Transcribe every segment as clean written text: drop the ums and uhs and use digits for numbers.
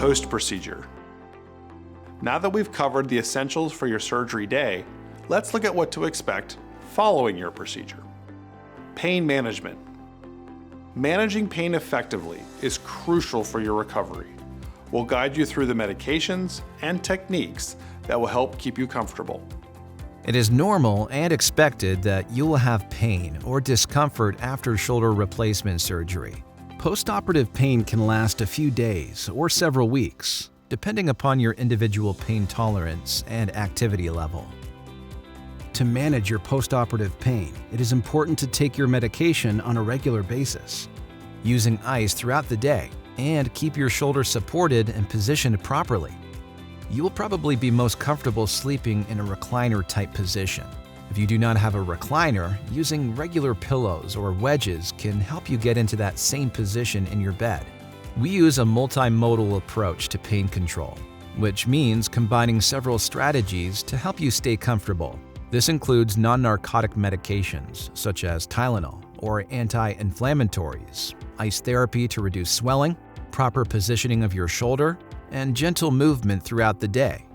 post-procedure. Now that we've covered the essentials for your surgery day, let's look at what to expect following your procedure. Pain management. Managing pain effectively is crucial for your recovery. We'll guide you through the medications and techniques that will help keep you comfortable. It is normal and expected that you will have pain or discomfort after shoulder replacement surgery. Postoperative pain can last a few days or several weeks, depending upon your individual pain tolerance and activity level. To manage your postoperative pain, it is important to take your medication on a regular basis, using ice throughout the day, and keep your shoulder supported and positioned properly. You will probably be most comfortable sleeping in a recliner-type position. If you do not have a recliner, using regular pillows or wedges can help you get into that same position in your bed. We use a multimodal approach to pain control, which means combining several strategies to help you stay comfortable. This includes non-narcotic medications such as Tylenol or anti-inflammatories, ice therapy to reduce swelling, proper positioning of your shoulder, and gentle movement throughout the day.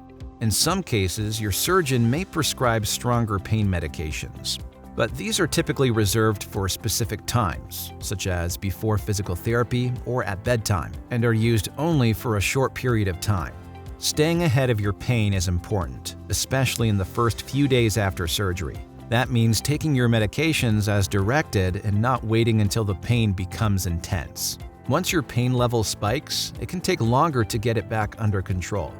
In some cases, your surgeon may prescribe stronger pain medications, but these are typically reserved for specific times, such as before physical therapy or at bedtime, and are used only for a short period of time. Staying ahead of your pain is important, especially in the first few days after surgery. That means taking your medications as directed and not waiting until the pain becomes intense. Once your pain level spikes, it can take longer to get it back under control.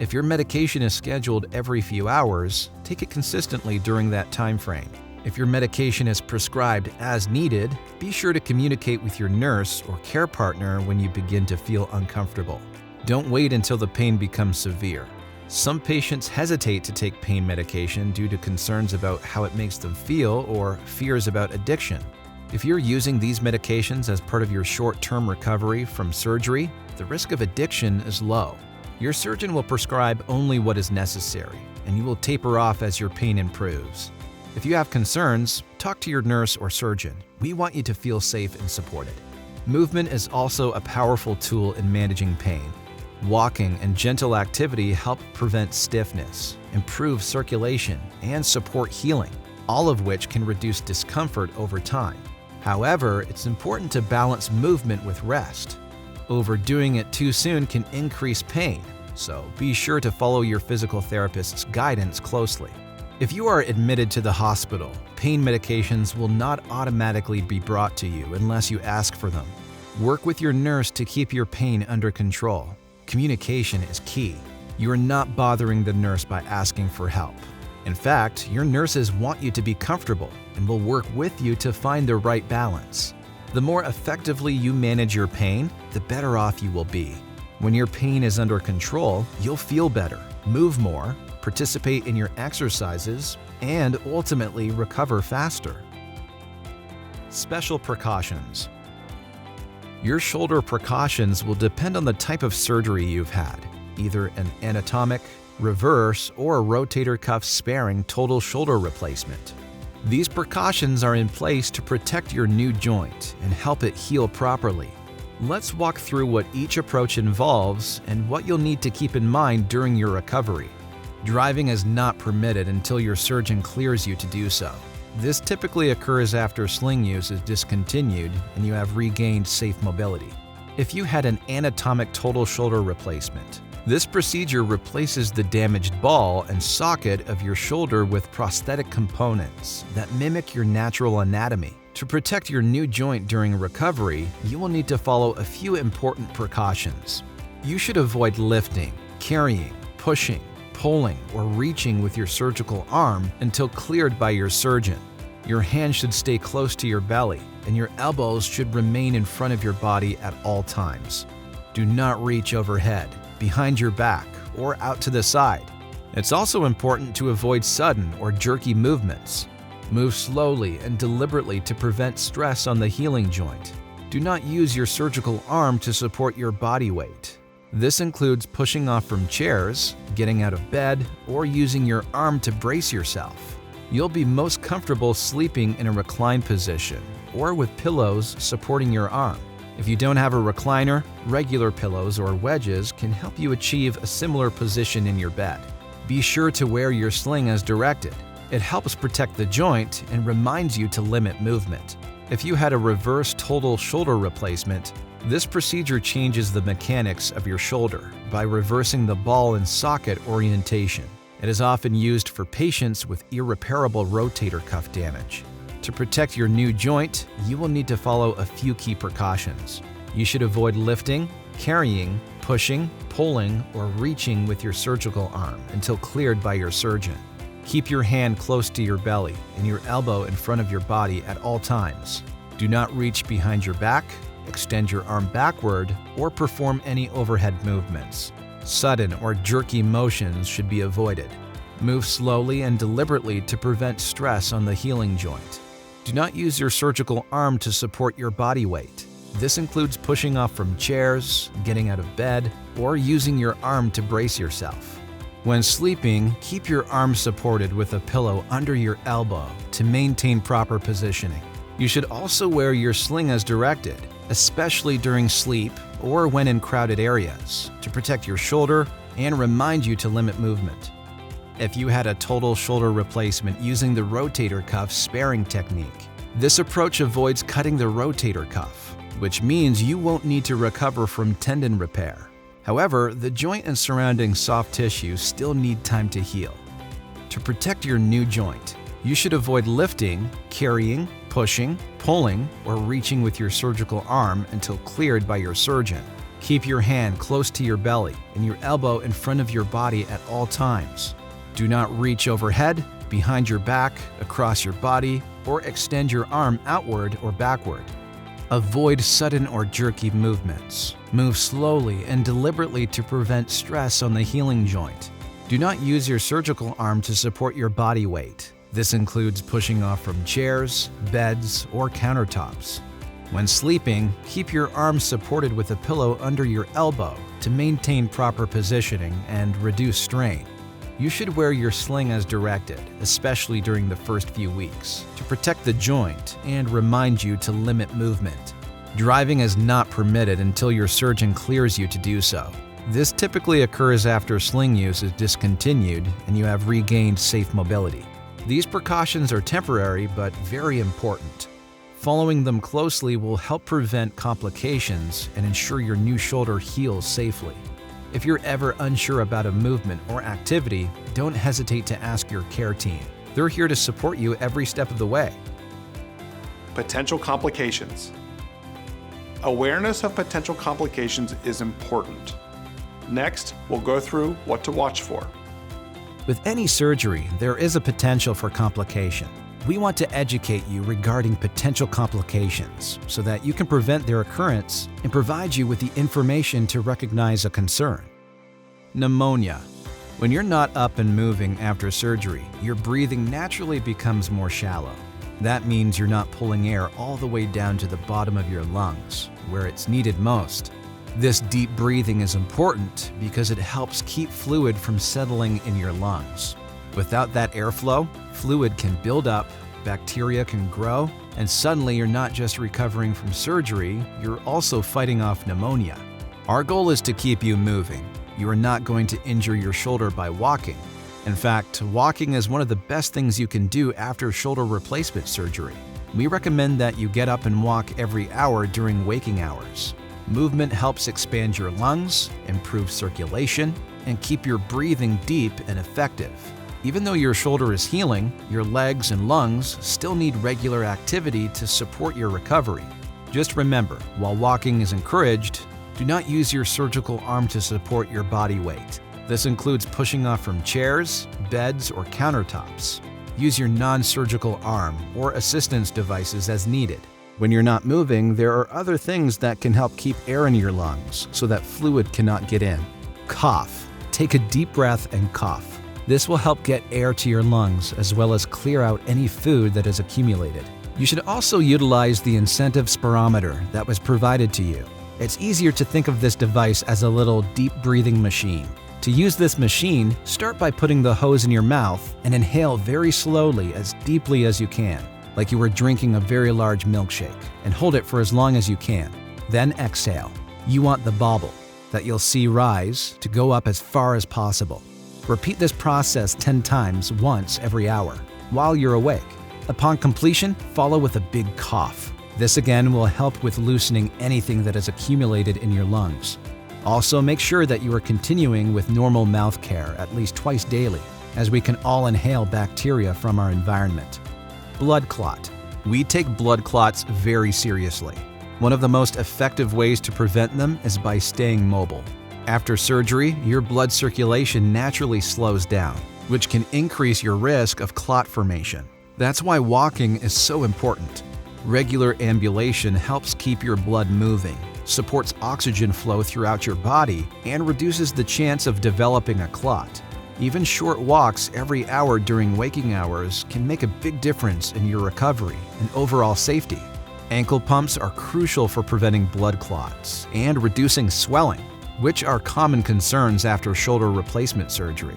If your medication is scheduled every few hours, take it consistently during that time frame. If your medication is prescribed as needed, be sure to communicate with your nurse or care partner when you begin to feel uncomfortable. Don't wait until the pain becomes severe. Some patients hesitate to take pain medication due to concerns about how it makes them feel or fears about addiction. If you're using these medications as part of your short-term recovery from surgery, the risk of addiction is low. Your surgeon will prescribe only what is necessary, and you will taper off as your pain improves. If you have concerns, talk to your nurse or surgeon. We want you to feel safe and supported. Movement is also a powerful tool in managing pain. Walking and gentle activity help prevent stiffness, improve circulation, and support healing, all of which can reduce discomfort over time. However, it's important to balance movement with rest. Overdoing it too soon can increase pain, so be sure to follow your physical therapist's guidance closely. If you are admitted to the hospital, pain medications will not automatically be brought to you unless you ask for them. Work with your nurse to keep your pain under control. Communication is key. You are not bothering the nurse by asking for help. In fact, your nurses want you to be comfortable and will work with you to find the right balance. The more effectively you manage your pain, the better off you will be. When your pain is under control, you'll feel better, move more, participate in your exercises, and ultimately recover faster. Special precautions. Your shoulder precautions will depend on the type of surgery you've had, either an anatomic, reverse, or rotator cuff sparing total shoulder replacement. These precautions are in place to protect your new joint and help it heal properly. Let's walk through what each approach involves and what you'll need to keep in mind during your recovery. Driving is not permitted until your surgeon clears you to do so. This typically occurs after sling use is discontinued and you have regained safe mobility. If you had an anatomic total shoulder replacement, this procedure replaces the damaged ball and socket of your shoulder with prosthetic components that mimic your natural anatomy. To protect your new joint during recovery, you will need to follow a few important precautions. You should avoid lifting, carrying, pushing, pulling, or reaching with your surgical arm until cleared by your surgeon. Your hand should stay close to your belly, and your elbows should remain in front of your body at all times. Do not reach overhead, behind your back, or out to the side. It's also important to avoid sudden or jerky movements. Move slowly and deliberately to prevent stress on the healing joint. Do not use your surgical arm to support your body weight. This includes pushing off from chairs, getting out of bed, or using your arm to brace yourself. You'll be most comfortable sleeping in a reclined position or with pillows supporting your arm. If you don't have a recliner, regular pillows or wedges can help you achieve a similar position in your bed. Be sure to wear your sling as directed. It helps protect the joint and reminds you to limit movement. If you had a reverse total shoulder replacement, this procedure changes the mechanics of your shoulder by reversing the ball and socket orientation. It is often used for patients with irreparable rotator cuff damage. To protect your new joint, you will need to follow a few key precautions. You should avoid lifting, carrying, pushing, pulling, or reaching with your surgical arm until cleared by your surgeon. Keep your hand close to your belly and your elbow in front of your body at all times. Do not reach behind your back, extend your arm backward, or perform any overhead movements. Sudden or jerky motions should be avoided. Move slowly and deliberately to prevent stress on the healing joint. Do not use your surgical arm to support your body weight. This includes pushing off from chairs, getting out of bed, or using your arm to brace yourself. When sleeping, keep your arm supported with a pillow under your elbow to maintain proper positioning. You should also wear your sling as directed, especially during sleep or when in crowded areas, to protect your shoulder and remind you to limit movement. If you had a total shoulder replacement using the rotator cuff sparing technique, this approach avoids cutting the rotator cuff, which means you won't need to recover from tendon repair. However, the joint and surrounding soft tissue still need time to heal. To protect your new joint, you should avoid lifting, carrying, pushing, pulling, or reaching with your surgical arm until cleared by your surgeon. Keep your hand close to your belly and your elbow in front of your body at all times. Do not reach overhead, behind your back, across your body, or extend your arm outward or backward. Avoid sudden or jerky movements. Move slowly and deliberately to prevent stress on the healing joint. Do not use your surgical arm to support your body weight. This includes pushing off from chairs, beds, or countertops. When sleeping, keep your arms supported with a pillow under your elbow to maintain proper positioning and reduce strain. You should wear your sling as directed, especially during the first few weeks, to protect the joint and remind you to limit movement. Driving is not permitted until your surgeon clears you to do so. This typically occurs after sling use is discontinued and you have regained safe mobility. These precautions are temporary but very important. Following them closely will help prevent complications and ensure your new shoulder heals safely. If you're ever unsure about a movement or activity, don't hesitate to ask your care team. They're here to support you every step of the way. Potential complications. Awareness of potential complications is important. Next, we'll go through what to watch for. With any surgery, there is a potential for complication. We want to educate you regarding potential complications so that you can prevent their occurrence and provide you with the information to recognize a concern. Pneumonia. When you're not up and moving after surgery, your breathing naturally becomes more shallow. That means you're not pulling air all the way down to the bottom of your lungs, where it's needed most. This deep breathing is important because it helps keep fluid from settling in your lungs. Without that airflow, fluid can build up, bacteria can grow, and suddenly you're not just recovering from surgery, you're also fighting off pneumonia. Our goal is to keep you moving. You are not going to injure your shoulder by walking. In fact, walking is one of the best things you can do after shoulder replacement surgery. We recommend that you get up and walk every hour during waking hours. Movement helps expand your lungs, improve circulation, and keep your breathing deep and effective. Even though your shoulder is healing, your legs and lungs still need regular activity to support your recovery. Just remember, while walking is encouraged, do not use your surgical arm to support your body weight. This includes pushing off from chairs, beds, or countertops. Use your non-surgical arm or assistance devices as needed. When you're not moving, there are other things that can help keep air in your lungs so that fluid cannot get in. Cough. Take a deep breath and cough. This will help get air to your lungs as well as clear out any food that is accumulated. You should also utilize the incentive spirometer that was provided to you. It's easier to think of this device as a little deep breathing machine. To use this machine, start by putting the hose in your mouth and inhale very slowly as deeply as you can, like you were drinking a very large milkshake, and hold it for as long as you can. then exhale. You want the bobble that you'll see rise to go up as far as possible. Repeat this process 10 times once every hour while you're awake. Upon completion, follow with a big cough. This again will help with loosening anything that has accumulated in your lungs. Also, make sure that you are continuing with normal mouth care at least twice daily, as we can all inhale bacteria from our environment. Blood clot. We take blood clots very seriously. One of the most effective ways to prevent them is by staying mobile. After surgery, your blood circulation naturally slows down, which can increase your risk of clot formation. That's why walking is so important. Regular ambulation helps keep your blood moving, supports oxygen flow throughout your body, and reduces the chance of developing a clot. Even short walks every hour during waking hours can make a big difference in your recovery and overall safety. Ankle pumps are crucial for preventing blood clots and reducing swelling, which are common concerns after shoulder replacement surgery.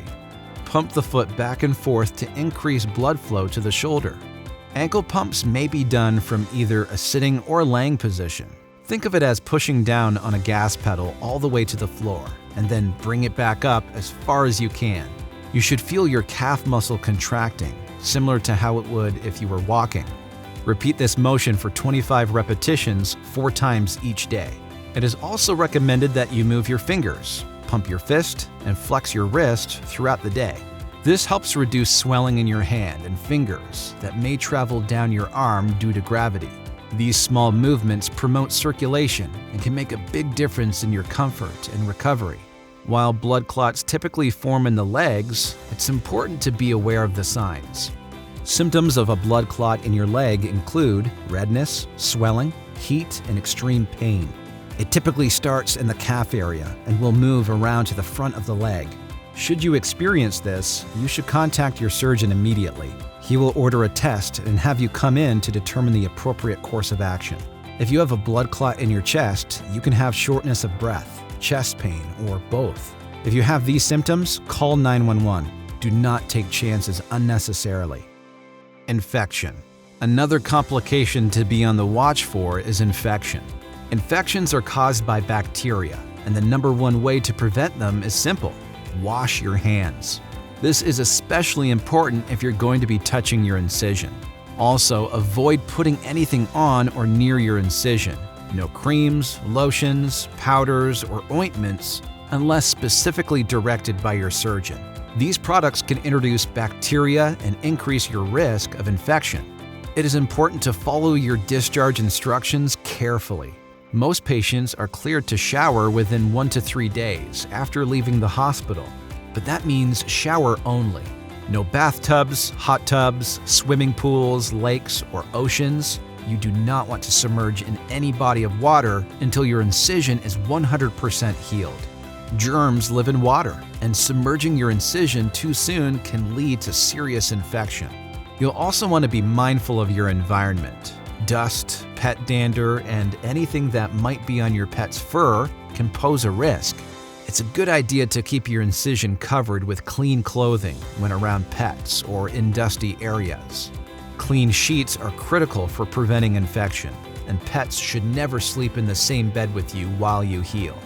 Pump the foot back and forth to increase blood flow to the shoulder. Ankle pumps may be done from either a sitting or laying position. Think of it as pushing down on a gas pedal all the way to the floor, and then bring it back up as far as you can. You should feel your calf muscle contracting, similar to how it would if you were walking. Repeat this motion for 25 repetitions 4 times each day. It is also recommended that you move your fingers, pump your fist, and flex your wrist throughout the day. This helps reduce swelling in your hand and fingers that may travel down your arm due to gravity. These small movements promote circulation and can make a big difference in your comfort and recovery. While blood clots typically form in the legs, it's important to be aware of the signs. Symptoms of a blood clot in your leg include redness, swelling, heat, and extreme pain. It typically starts in the calf area and will move around to the front of the leg. Should you experience this, you should contact your surgeon immediately. He will order a test and have you come in to determine the appropriate course of action. If you have a blood clot in your chest, you can have shortness of breath, chest pain, or both. If you have these symptoms, call 911. Do not take chances unnecessarily. Infection. Another complication to be on the watch for is infection. Infections are caused by bacteria, and the number one way to prevent them is simple: wash your hands. This is especially important if you're going to be touching your incision. Also, avoid putting anything on or near your incision. No creams, lotions, powders, or ointments unless specifically directed by your surgeon. These products can introduce bacteria and increase your risk of infection. It is important to follow your discharge instructions carefully. Most patients are cleared to shower within 1 to 3 days after leaving the hospital, but that means shower only. No bathtubs, hot tubs, swimming pools, lakes, or oceans. You do not want to submerge in any body of water until your incision is 100% healed. Germs live in water, and submerging your incision too soon can lead to serious infection. You'll also want to be mindful of your environment. Dust, pet dander, and anything that might be on your pet's fur can pose a risk. It's a good idea to keep your incision covered with clean clothing when around pets or in dusty areas. Clean sheets are critical for preventing infection, and pets should never sleep in the same bed with you while you heal.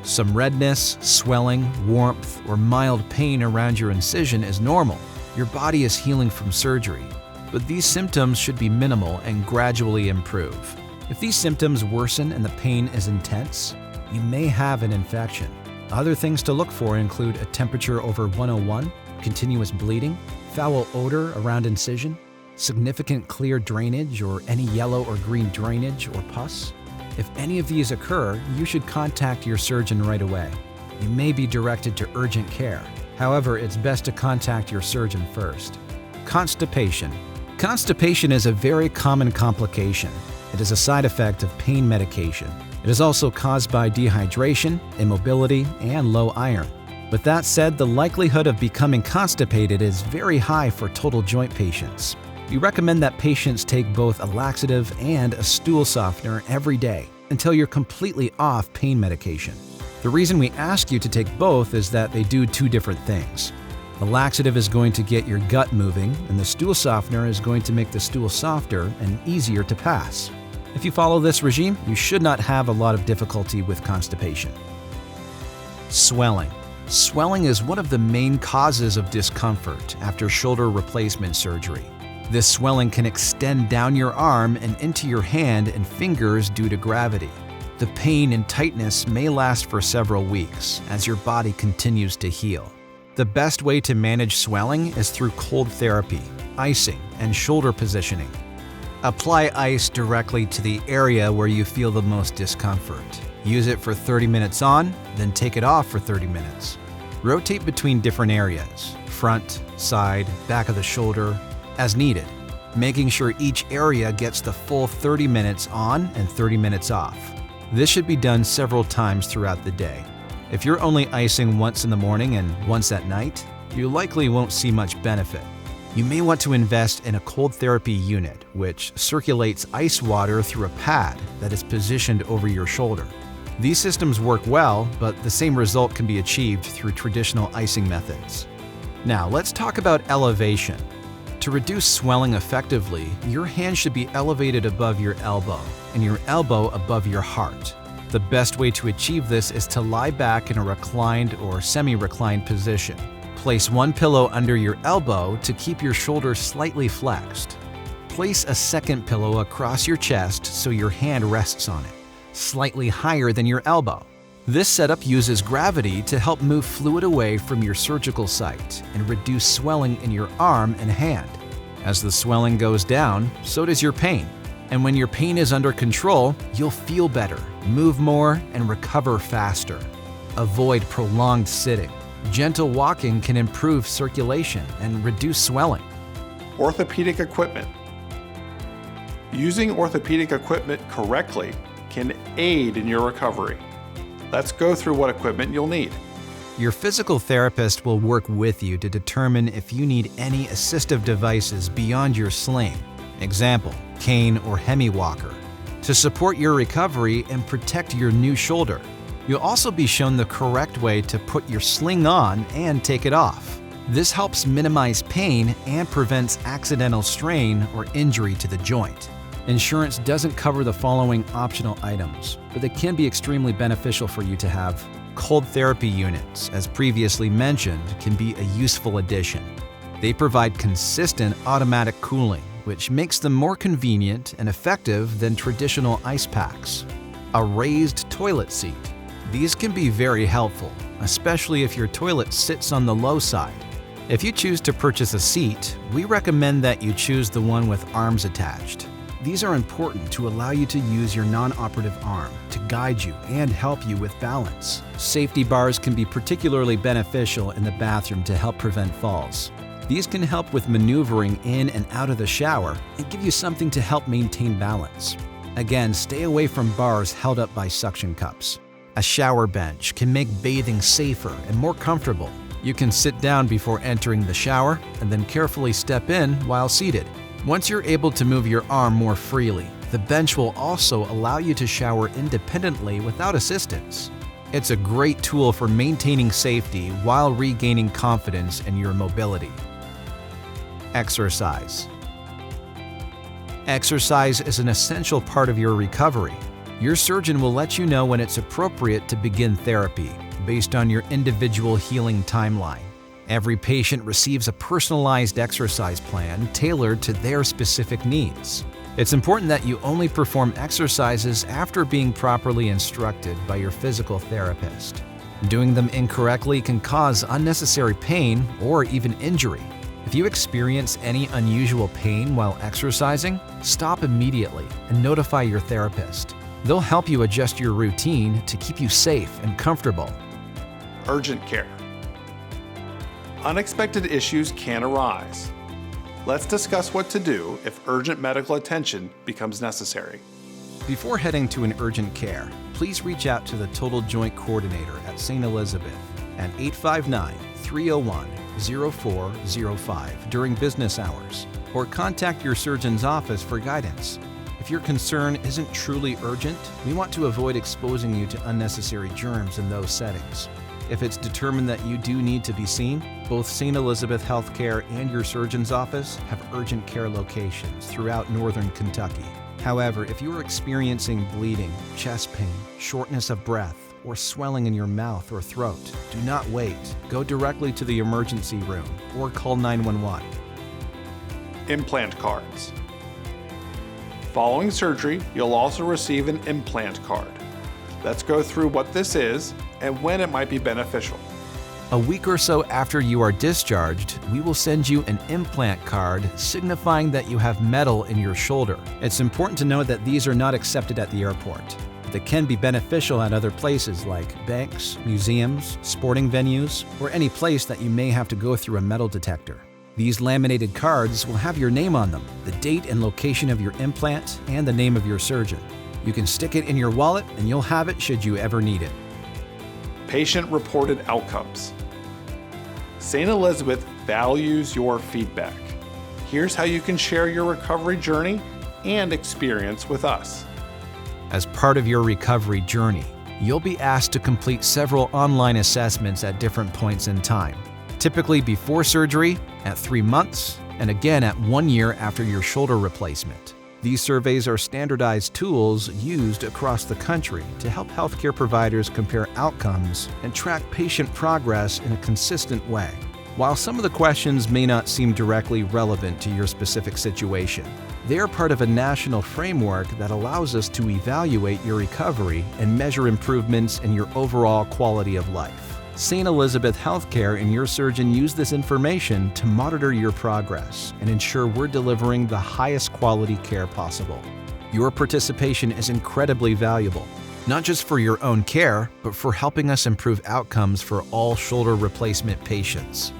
Some redness, swelling, warmth, or mild pain around your incision is normal. Your body is healing from surgery, but these symptoms should be minimal and gradually improve. If these symptoms worsen and the pain is intense, you may have an infection. Other things to look for include a temperature over 101, continuous bleeding, foul odor around incision, significant clear drainage or any yellow or green drainage or pus. If any of these occur, you should contact your surgeon right away. You may be directed to urgent care. However, it's best to contact your surgeon first. Constipation. Constipation is a very common complication. It is a side effect of pain medication. It is also caused by dehydration, immobility, and low iron. With that said, the likelihood of becoming constipated is very high for total joint patients. We recommend that patients take both a laxative and a stool softener every day until you're completely off pain medication. The reason we ask you to take both is that they do 2 different things. The laxative is going to get your gut moving, and the stool softener is going to make the stool softer and easier to pass. If you follow this regime, you should not have a lot of difficulty with constipation. Swelling. Swelling is one of the main causes of discomfort after shoulder replacement surgery. This swelling can extend down your arm and into your hand and fingers due to gravity. The pain and tightness may last for several weeks as your body continues to heal. The best way to manage swelling is through cold therapy, icing, and shoulder positioning. Apply ice directly to the area where you feel the most discomfort. Use it for 30 minutes on, then take it off for 30 minutes. Rotate between different areas, front, side, back of the shoulder, as needed, making sure each area gets the full 30 minutes on and 30 minutes off. This should be done several times throughout the day. If you're only icing once in the morning and once at night, you likely won't see much benefit. You may want to invest in a cold therapy unit, which circulates ice water through a pad that is positioned over your shoulder. These systems work well, but the same result can be achieved through traditional icing methods. Now, let's talk about elevation. To reduce swelling effectively, your hand should be elevated above your elbow and your elbow above your heart. The best way to achieve this is to lie back in a reclined or semi-reclined position. Place one pillow under your elbow to keep your shoulder slightly flexed. Place a second pillow across your chest so your hand rests on it, slightly higher than your elbow. This setup uses gravity to help move fluid away from your surgical site and reduce swelling in your arm and hand. As the swelling goes down, so does your pain. And when your pain is under control, you'll feel better, move more, and recover faster. Avoid prolonged sitting. Gentle walking can improve circulation and reduce swelling. Orthopedic equipment. Using orthopedic equipment correctly can aid in your recovery. Let's go through what equipment you'll need. Your physical therapist will work with you to determine if you need any assistive devices beyond your sling, example, cane or hemi-walker, to support your recovery and protect your new shoulder. You'll also be shown the correct way to put your sling on and take it off. This helps minimize pain and prevents accidental strain or injury to the joint. Insurance doesn't cover the following optional items, but they can be extremely beneficial for you to have. Cold therapy units, as previously mentioned, can be a useful addition. They provide consistent automatic cooling, which makes them more convenient and effective than traditional ice packs. A raised toilet seat. These can be very helpful, especially if your toilet sits on the low side. If you choose to purchase a seat, we recommend that you choose the one with arms attached. These are important to allow you to use your non-operative arm to guide you and help you with balance. Safety bars can be particularly beneficial in the bathroom to help prevent falls. These can help with maneuvering in and out of the shower and give you something to help maintain balance. Again, stay away from bars held up by suction cups. A shower bench can make bathing safer and more comfortable. You can sit down before entering the shower and then carefully step in while seated. Once you're able to move your arm more freely, the bench will also allow you to shower independently without assistance. It's a great tool for maintaining safety while regaining confidence in your mobility. Exercise. Exercise is an essential part of your recovery. Your surgeon will let you know when it's appropriate to begin therapy based on your individual healing timeline. Every patient receives a personalized exercise plan tailored to their specific needs. It's important that you only perform exercises after being properly instructed by your physical therapist. Doing them incorrectly can cause unnecessary pain or even injury. If you experience any unusual pain while exercising, stop immediately and notify your therapist. They'll help you adjust your routine to keep you safe and comfortable. Urgent care. Unexpected issues can arise. Let's discuss what to do if urgent medical attention becomes necessary. Before heading to an urgent care, please reach out to the Total Joint Coordinator at St. Elizabeth at 859-301-0405 during business hours, or contact your surgeon's office for guidance. If your concern isn't truly urgent, we want to avoid exposing you to unnecessary germs in those settings. If it's determined that you do need to be seen, both St. Elizabeth Healthcare and your surgeon's office have urgent care locations throughout northern Kentucky. However, if you are experiencing bleeding, chest pain, shortness of breath, or swelling in your mouth or throat, do not wait. Go directly to the emergency room or call 911. Implant cards. Following surgery, you'll also receive an implant card. Let's go through what this is and when it might be beneficial. A week or so after you are discharged, we will send you an implant card signifying that you have metal in your shoulder. It's important to note that these are not accepted at the airport. They can be beneficial at other places like banks, museums, sporting venues, or any place that you may have to go through a metal detector. These laminated cards will have your name on them, the date and location of your implant, and the name of your surgeon. You can stick it in your wallet and you'll have it should you ever need it. Patient-reported outcomes. St. Elizabeth values your feedback. Here's how you can share your recovery journey and experience with us. As part of your recovery journey, you'll be asked to complete several online assessments at different points in time, typically before surgery, at 3 months, and again at 1 year after your shoulder replacement. These surveys are standardized tools used across the country to help healthcare providers compare outcomes and track patient progress in a consistent way. While some of the questions may not seem directly relevant to your specific situation, they are part of a national framework that allows us to evaluate your recovery and measure improvements in your overall quality of life. St. Elizabeth Healthcare and your surgeon use this information to monitor your progress and ensure we're delivering the highest quality care possible. Your participation is incredibly valuable, not just for your own care, but for helping us improve outcomes for all shoulder replacement patients.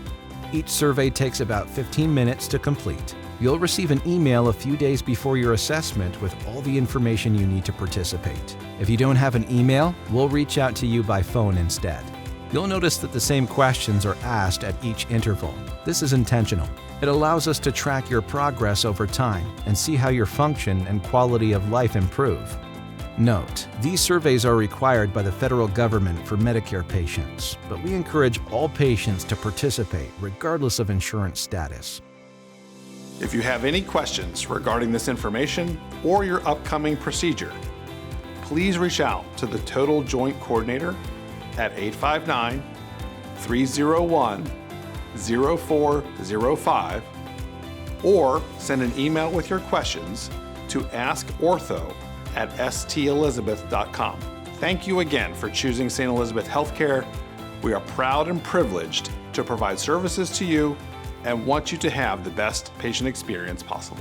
Each survey takes about 15 minutes to complete. You'll receive an email a few days before your assessment with all the information you need to participate. If you don't have an email, we'll reach out to you by phone instead. You'll notice that the same questions are asked at each interval. This is intentional. It allows us to track your progress over time and see how your function and quality of life improve. Note, these surveys are required by the federal government for Medicare patients, but we encourage all patients to participate regardless of insurance status. If you have any questions regarding this information or your upcoming procedure, please reach out to the Total Joint Coordinator at 859-301-0405 or send an email with your questions to askortho@stelizabeth.com. Thank you again for choosing St. Elizabeth Healthcare. We are proud and privileged to provide services to you and want you to have the best patient experience possible.